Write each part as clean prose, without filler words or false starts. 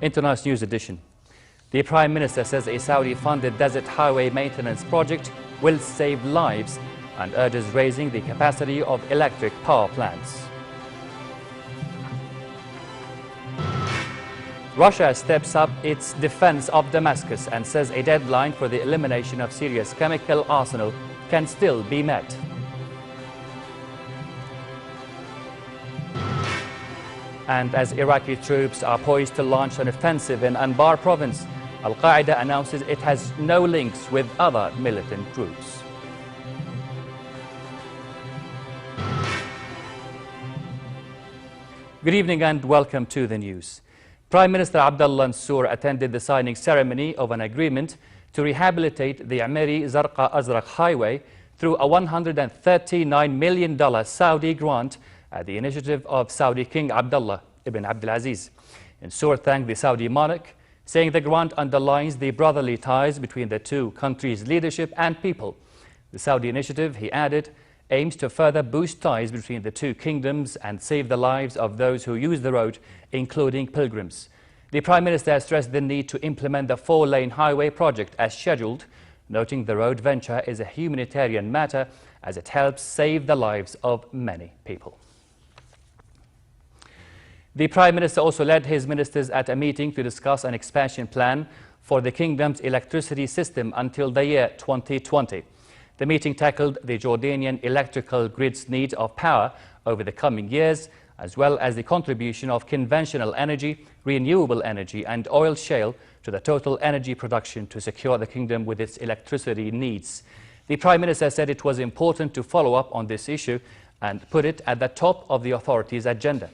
International News Edition. The Prime Minister says a Saudi-funded desert highway maintenance project will save lives and urges raising the capacity of electric power plants. Russia steps up its defense of Damascus and says a deadline for the elimination of Syria's chemical arsenal can still be met. And as Iraqi troops are poised to launch an offensive in Anbar province, Al-Qaeda announces it has no links with other militant groups. Good evening and welcome to the news. Prime Minister Abdullah Mansour attended the signing ceremony of an agreement to rehabilitate the Ameri Zarqa Azraq Highway through a $139 million Saudi grant at the initiative of Saudi King Abdullah ibn Abdulaziz. Mansour thanked the Saudi monarch, saying the grant underlines the brotherly ties between the two countries' leadership and people. The Saudi initiative, he added, aims to further boost ties between the two kingdoms and save the lives of those who use the road, including pilgrims. The Prime Minister stressed the need to implement the four-lane highway project as scheduled, noting the road venture is a humanitarian matter as it helps save the lives of many people. The Prime Minister also led his ministers at a meeting to discuss an expansion plan for the kingdom's electricity system until the year 2020. The meeting tackled the Jordanian electrical grid's need of power over the coming years, as well as the contribution of conventional energy, renewable energy and oil shale to the total energy production to secure the kingdom with its electricity needs. The Prime Minister said it was important to follow up on this issue and put it at the top of the authorities' agenda.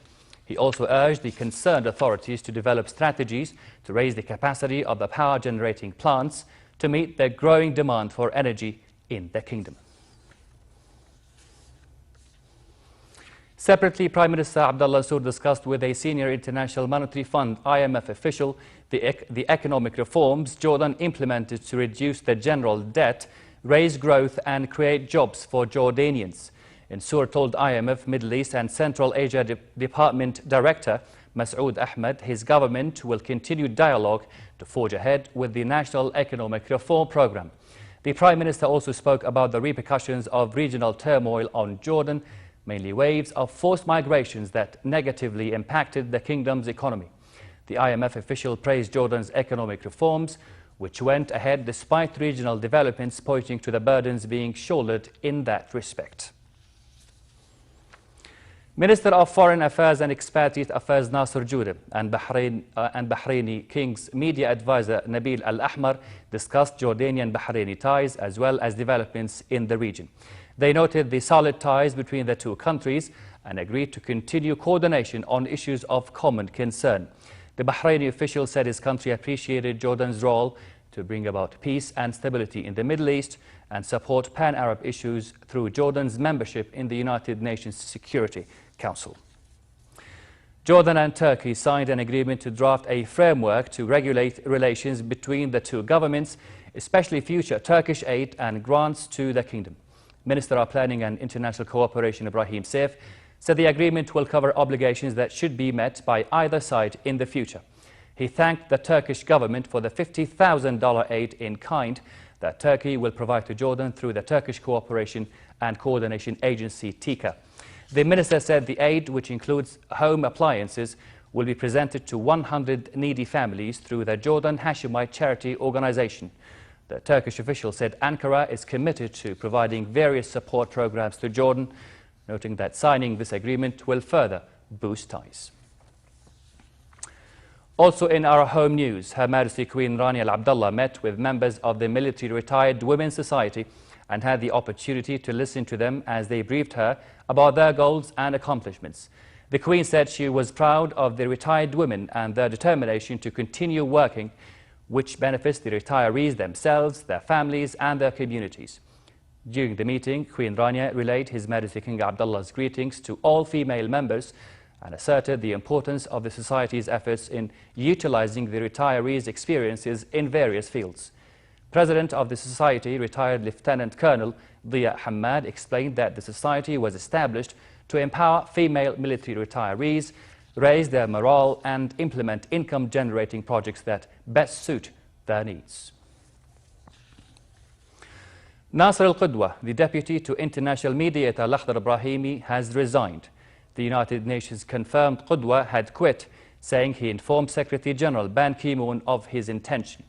He also urged the concerned authorities to develop strategies to raise the capacity of the power-generating plants to meet the growing demand for energy in the kingdom. Separately, Prime Minister Abdullah Mansour discussed with a senior International Monetary Fund (IMF) official the economic reforms Jordan implemented to reduce the general debt, raise growth and create jobs for Jordanians. Mansour told IMF Middle East and Central Asia Department Director Masoud Ahmed his government will continue dialogue to forge ahead with the National Economic Reform Program. The Prime Minister also spoke about the repercussions of regional turmoil on Jordan, mainly waves of forced migrations that negatively impacted the kingdom's economy. The IMF official praised Jordan's economic reforms, which went ahead despite regional developments pointing to the burdens being shouldered in that respect. Minister of Foreign Affairs and Expatriate Affairs Nasser Judeh and Bahraini King's media advisor Nabil Al-Ahmar discussed Jordanian-Bahraini ties as well as developments in the region. They noted the solid ties between the two countries and agreed to continue coordination on issues of common concern. The Bahraini official said his country appreciated Jordan's role to bring about peace and stability in the Middle East and support pan-Arab issues through Jordan's membership in the United Nations Security Council. Jordan and Turkey signed an agreement to draft a framework to regulate relations between the two governments, especially future Turkish aid and grants to the kingdom. Minister of Planning and International Cooperation Ibrahim Saif said the agreement will cover obligations that should be met by either side in the future. He thanked the Turkish government for the $50,000 aid in kind that Turkey will provide to Jordan through the Turkish Cooperation and Coordination Agency, TICA. The minister said the aid, which includes home appliances, will be presented to 100 needy families through the Jordan Hashemite Charity Organization. The Turkish official said Ankara is committed to providing various support programs to Jordan, noting that signing this agreement will further boost ties. Also in our home news, Her Majesty Queen Rania Al Abdullah met with members of the Military Retired Women's Society and had the opportunity to listen to them as they briefed her about their goals and accomplishments. The Queen said she was proud of the retired women and their determination to continue working, which benefits the retirees themselves, their families and their communities. During the meeting, Queen Rania relayed His Majesty King Abdullah's greetings to all female members and asserted the importance of the Society's efforts in utilizing the retirees' experiences in various fields. President of the Society, retired Lieutenant Colonel Dia Hamad, explained that the Society was established to empower female military retirees, raise their morale and implement income-generating projects that best suit their needs. Nasser al-Qudwa, the deputy to international mediator Lakhdar Ibrahimi, has resigned. The United Nations confirmed Qudwa had quit, saying he informed Secretary General Ban Ki-moon of his intention.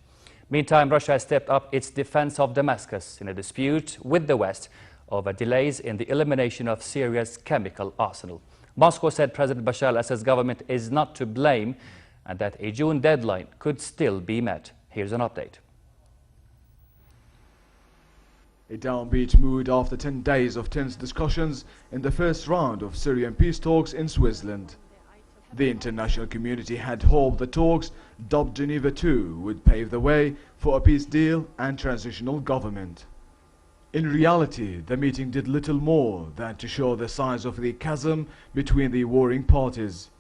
Meantime, Russia has stepped up its defense of Damascus in a dispute with the West over delays in the elimination of Syria's chemical arsenal. Moscow said President Bashar al-Assad's government is not to blame and that a June deadline could still be met. Here's an update. A downbeat mood after 10 days of tense discussions in the first round of Syrian peace talks in Switzerland. The international community had hoped the talks, dubbed Geneva II, would pave the way for a peace deal and transitional government. In reality, the meeting did little more than to show the size of the chasm between the warring parties.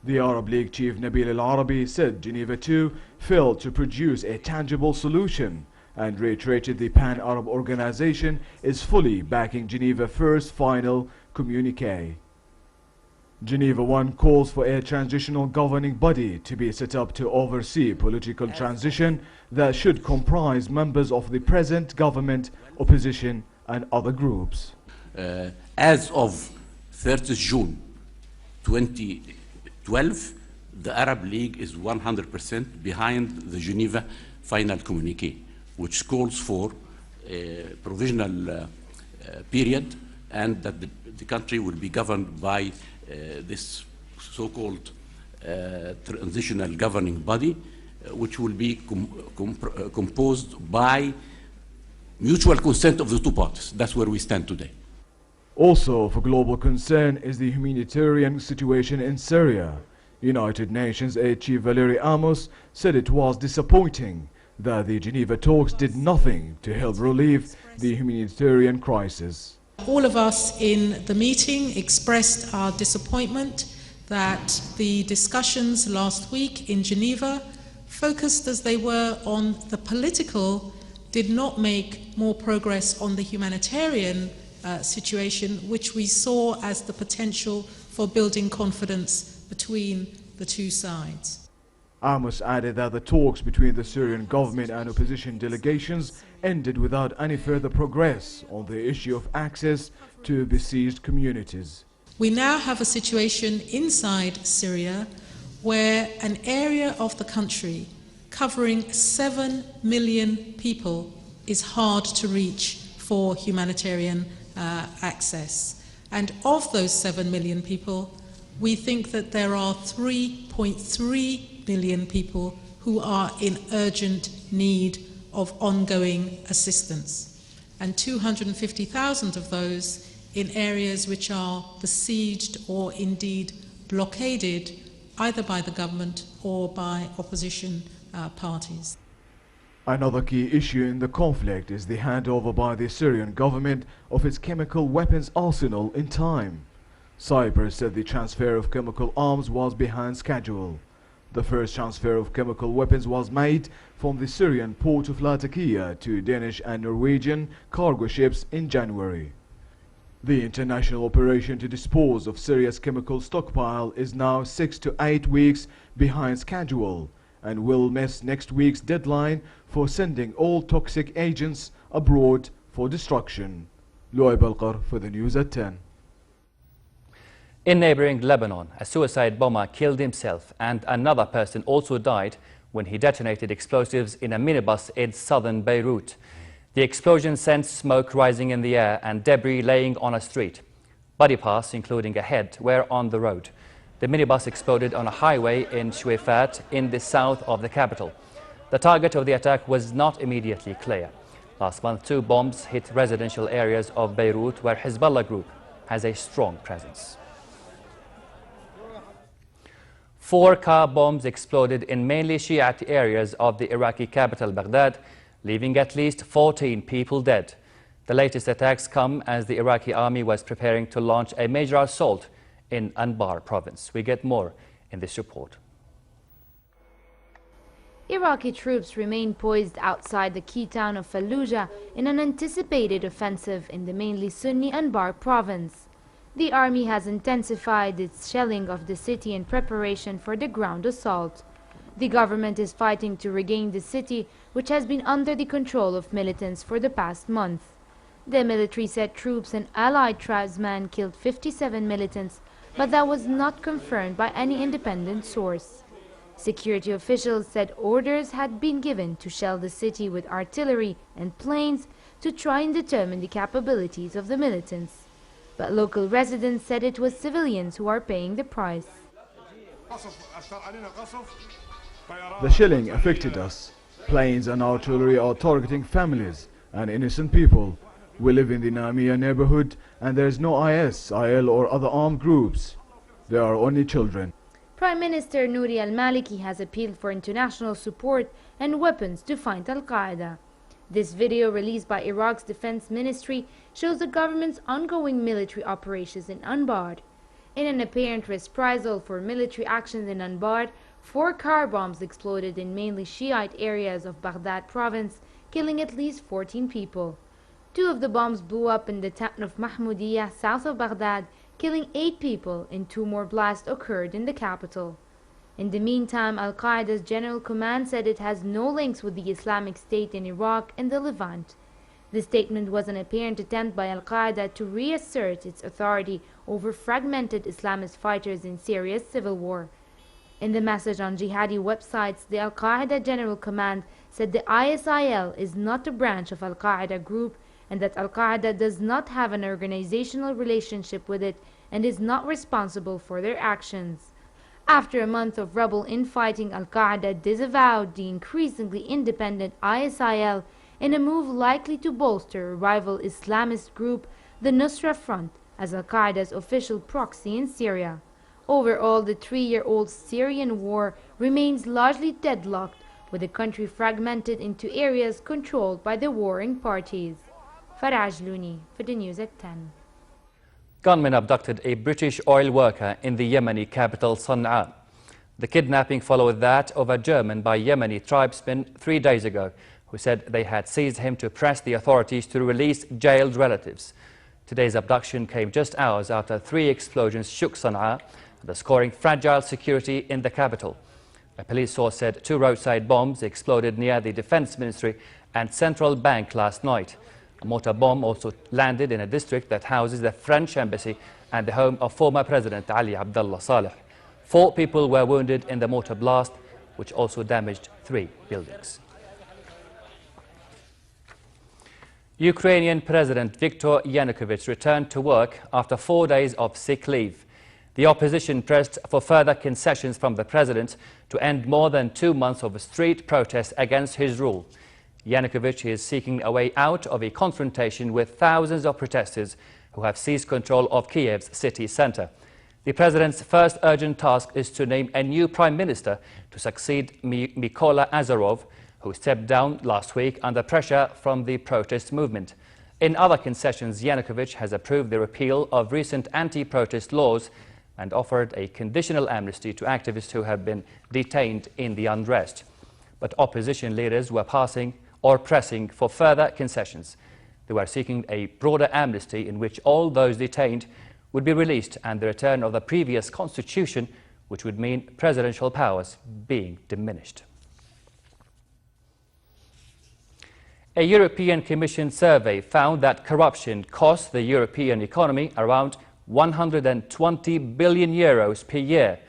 The Arab League chief Nabil al-Arabi said Geneva II failed to produce a tangible solution and reiterated the Pan-Arab Organization is fully backing Geneva I's final communique. Geneva I calls for a transitional governing body to be set up to oversee political transition that should comprise members of the present government, opposition and other groups. As of 30th June 2012, the Arab League is 100% behind the Geneva final communique, which calls for a provisional period and that the country will be governed by this so-called transitional governing body, which will be composed by mutual consent of the two parties. That's where we stand today. Also of global concern is the humanitarian situation in Syria. United Nations aid chief Valery Amos said it was disappointing that the Geneva talks did nothing to help relieve the humanitarian crisis. All of us in the meeting expressed our disappointment that the discussions last week in Geneva, focused as they were on the political, did not make more progress on the humanitarian situation, which we saw as the potential for building confidence between the two sides. Amos added that the talks between the Syrian government and opposition delegations ended without any further progress on the issue of access to besieged communities. We now have a situation inside Syria where an area of the country covering 7 million people is hard to reach for humanitarian access. And of those 7 million people, we think that there are 3.3 million people who are in urgent need of ongoing assistance, and 250,000 of those in areas which are besieged or indeed blockaded either by the government or by opposition parties. Another key issue in the conflict is the handover by the Syrian government of its chemical weapons arsenal in time. Cyprus said the transfer of chemical arms was behind schedule. The first transfer of chemical weapons was made from the Syrian port of Latakia to Danish and Norwegian cargo ships in January. The international operation to dispose of Syria's chemical stockpile is now 6 to 8 weeks behind schedule and will miss next week's deadline for sending all toxic agents abroad for destruction. Loy Balkar for the news at 10. In neighboring Lebanon, a suicide bomber killed himself and another person also died when he detonated explosives in a minibus in southern Beirut. The explosion sent smoke rising in the air and debris laying on a street. Body parts, including a head, were on the road. The minibus exploded on a highway in Shuaifat in the south of the capital. The target of the attack was not immediately clear. Last month, 2 bombs hit residential areas of Beirut where Hezbollah group has a strong presence. 4 car bombs exploded in mainly Shiite areas of the Iraqi capital, Baghdad, leaving at least 14 people dead. The latest attacks come as the Iraqi army was preparing to launch a major assault in Anbar province. We get more in this report. Iraqi troops remain poised outside the key town of Fallujah in an anticipated offensive in the mainly Sunni Anbar province. The army has intensified its shelling of the city in preparation for the ground assault. The government is fighting to regain the city, which has been under the control of militants for the past month. The military said troops and allied tribesmen killed 57 militants, but that was not confirmed by any independent source. Security officials said orders had been given to shell the city with artillery and planes to try and determine the capabilities of the militants. But local residents said it was civilians who are paying the price. The shelling affected us. Planes and artillery are targeting families and innocent people. We live in the Namia neighborhood and there is no IS, IL or other armed groups. There are only children. Prime Minister Nouri al-Maliki has appealed for international support and weapons to fight al-Qaeda. This video released by Iraq's Defense Ministry shows the government's ongoing military operations in Anbar. In an apparent reprisal for military actions in Anbar, 4 car bombs exploded in mainly Shiite areas of Baghdad province, killing at least 14 people. 2 of the bombs blew up in the town of Mahmoudiyah, south of Baghdad, killing 8 people, and 2 more blasts occurred in the capital. In the meantime, Al-Qaeda's General Command said it has no links with the Islamic State in Iraq and the Levant. The statement was an apparent attempt by Al-Qaeda to reassert its authority over fragmented Islamist fighters in Syria's civil war. In the message on jihadi websites, the Al-Qaeda General Command said the ISIL is not a branch of Al-Qaeda group and that Al-Qaeda does not have an organizational relationship with it and is not responsible for their actions. After a month of rebel infighting, Al-Qaeda disavowed the increasingly independent ISIL in a move likely to bolster a rival Islamist group, the Nusra Front, as Al-Qaeda's official proxy in Syria. Overall, the 3-year-old Syrian war remains largely deadlocked, with the country fragmented into areas controlled by the warring parties. Faraj Looney for the news at 10. Gunmen abducted a British oil worker in the Yemeni capital Sana'a. The kidnapping followed that of a German by Yemeni tribesmen 3 days ago, who said they had seized him to press the authorities to release jailed relatives. Today's abduction came just hours after 3 explosions shook Sana'a, underscoring fragile security in the capital. A police source said 2 roadside bombs exploded near the Defense Ministry and Central Bank last night. A mortar bomb also landed in a district that houses the French embassy and the home of former President Ali Abdullah Saleh. 4 people were wounded in the mortar blast, which also damaged 3 buildings. Ukrainian President Viktor Yanukovych returned to work after 4 days of sick leave. The opposition pressed for further concessions from the president to end more than 2 months of street protests against his rule. Yanukovych is seeking a way out of a confrontation with thousands of protesters who have seized control of Kiev's city center. The president's first urgent task is to name a new prime minister to succeed Mykola Azarov, who stepped down last week under pressure from the protest movement. In other concessions, Yanukovych has approved the repeal of recent anti-protest laws and offered a conditional amnesty to activists who have been detained in the unrest. But opposition leaders were pressing for further concessions. They were seeking a broader amnesty in which all those detained would be released and the return of the previous constitution, which would mean presidential powers being diminished. A European Commission survey found that corruption costs the European economy around 120 billion euros per year.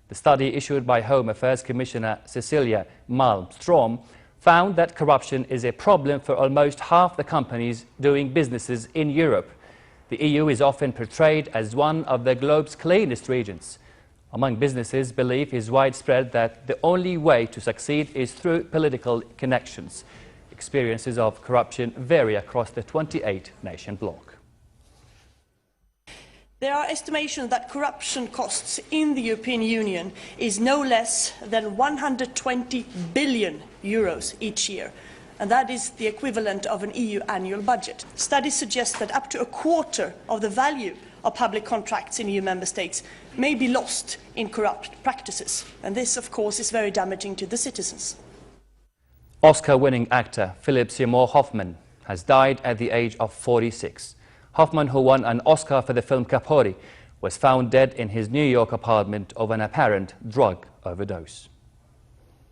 The study issued by Home Affairs Commissioner Cecilia Malmström found that corruption is a problem for almost half the companies doing businesses in Europe. The EU is often portrayed as one of the globe's cleanest regions. Among businesses, belief is widespread that the only way to succeed is through political connections. Experiences of corruption vary across the 28-nation bloc. There are estimations that corruption costs in the European Union is no less than 120 billion euros each year, and that is the equivalent of an EU annual budget. Studies suggest that up to a quarter of the value of public contracts in EU member states may be lost in corrupt practices, and this, of course, is very damaging to the citizens. Oscar-winning actor Philip Seymour Hoffman has died at the age of 46. Hoffman, who won an Oscar for the film Capote, was found dead in his New York apartment of an apparent drug overdose.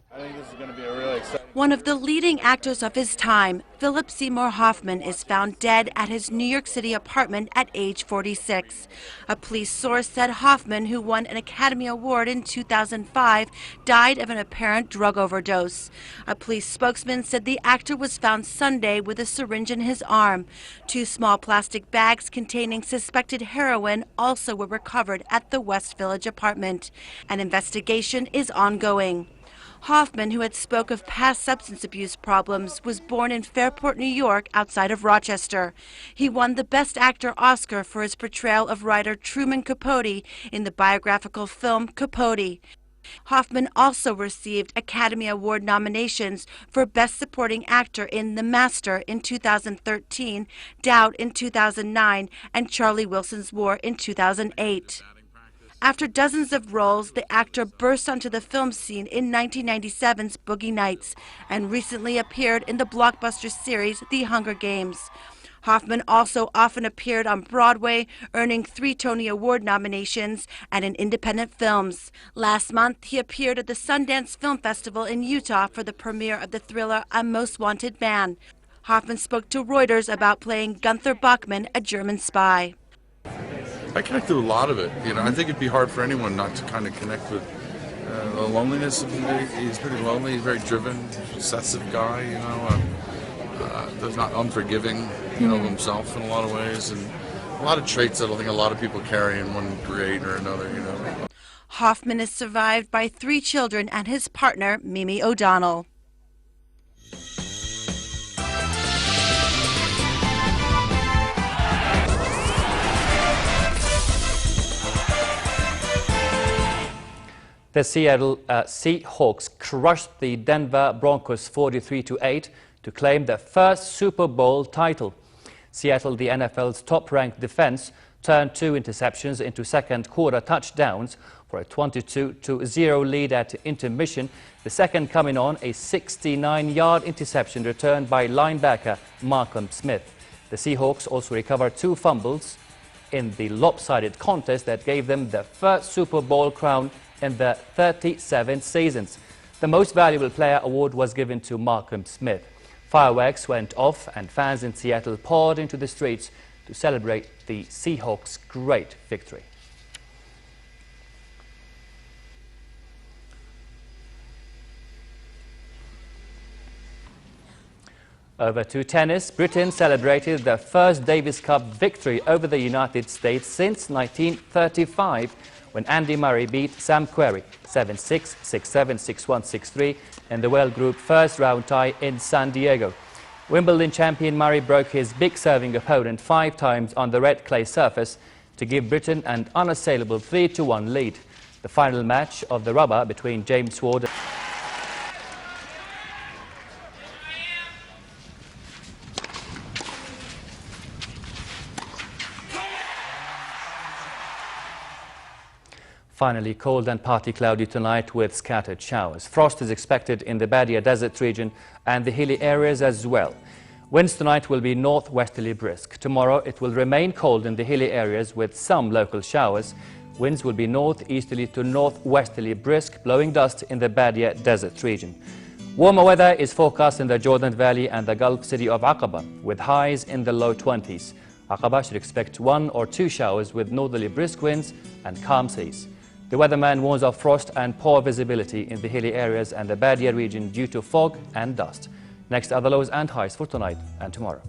I think this is going to be a really exciting... One of the leading actors of his time, Philip Seymour Hoffman, is found dead at his New York City apartment at age 46. A police source said Hoffman, who won an Academy Award in 2005, died of an apparent drug overdose. A police spokesman said the actor was found Sunday with a syringe in his arm. 2 small plastic bags containing suspected heroin also were recovered at the West Village apartment. An investigation is ongoing. Hoffman, who had spoke of past substance abuse problems, was born in Fairport, New York, outside of Rochester. He won the Best Actor Oscar for his portrayal of writer Truman Capote in the biographical film Capote. Hoffman also received Academy Award nominations for Best Supporting Actor in The Master in 2013, Doubt in 2009, and Charlie Wilson's War in 2008. After dozens of roles, the actor burst onto the film scene in 1997's Boogie Nights and recently appeared in the blockbuster series The Hunger Games. Hoffman also often appeared on Broadway, earning 3 Tony Award nominations and in independent films. Last month, he appeared at the Sundance Film Festival in Utah for the premiere of the thriller A Most Wanted Man. Hoffman spoke to Reuters about playing Gunther Bachmann, a German spy. I connect to a lot of it. I think it'd be hard for anyone not to kind of connect with the loneliness. He's pretty lonely. He's a very driven, obsessive guy. There's not unforgiving, of himself in a lot of ways, and a lot of traits that I think a lot of people carry in one grade or another. Hoffman is survived by 3 children and his partner, Mimi O'Donnell. The Seattle Seahawks crushed the Denver Broncos 43-8 to claim their first Super Bowl title. Seattle, the NFL's top-ranked defense, turned 2 interceptions into second-quarter touchdowns for a 22-0 lead at intermission, the second coming on a 69-yard interception returned by linebacker Malcolm Smith. The Seahawks also recovered 2 fumbles in the lopsided contest that gave them their first Super Bowl crown in their 37 seasons. The Most Valuable Player award was given to Malcolm Smith. Fireworks went off and fans in Seattle poured into the streets to celebrate the Seahawks' great victory. Over to tennis, Britain celebrated their first Davis Cup victory over the United States since 1935, when Andy Murray beat Sam Querrey 7-6, 6-7, 6-1, 6-3 in the World Group first-round tie in San Diego. Wimbledon champion Murray broke his big-serving opponent 5 times on the red clay surface to give Britain an unassailable 3-1 lead. The final match of the rubber between James Ward and finally, cold and partly cloudy tonight with scattered showers. Frost is expected in the Badia Desert region and the hilly areas as well. Winds tonight will be northwesterly brisk. Tomorrow it will remain cold in the hilly areas with some local showers. Winds will be northeasterly to northwesterly brisk, blowing dust in the Badia Desert region. Warmer weather is forecast in the Jordan Valley and the Gulf city of Aqaba, with highs in the low 20s. Aqaba should expect 1 or 2 showers with northerly brisk winds and calm seas. The weatherman warns of frost and poor visibility in the hilly areas and the Badia region due to fog and dust. Next are the lows and highs for tonight and tomorrow.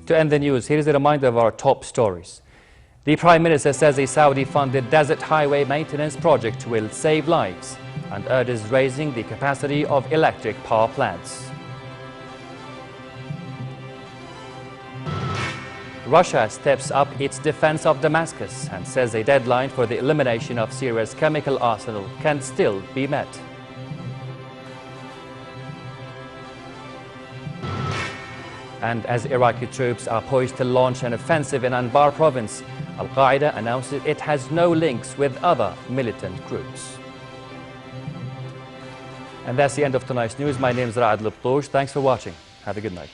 To end the news, here is a reminder of our top stories. The Prime Minister says a Saudi-funded desert highway maintenance project will save lives and urges raising the capacity of electric power plants. Russia steps up its defense of Damascus and says a deadline for the elimination of Syria's chemical arsenal can still be met. And as Iraqi troops are poised to launch an offensive in Anbar province, Al-Qaeda announced it has no links with other militant groups. And that's the end of tonight's news. My name is Raad Liptosh. Thanks for watching. Have a good night.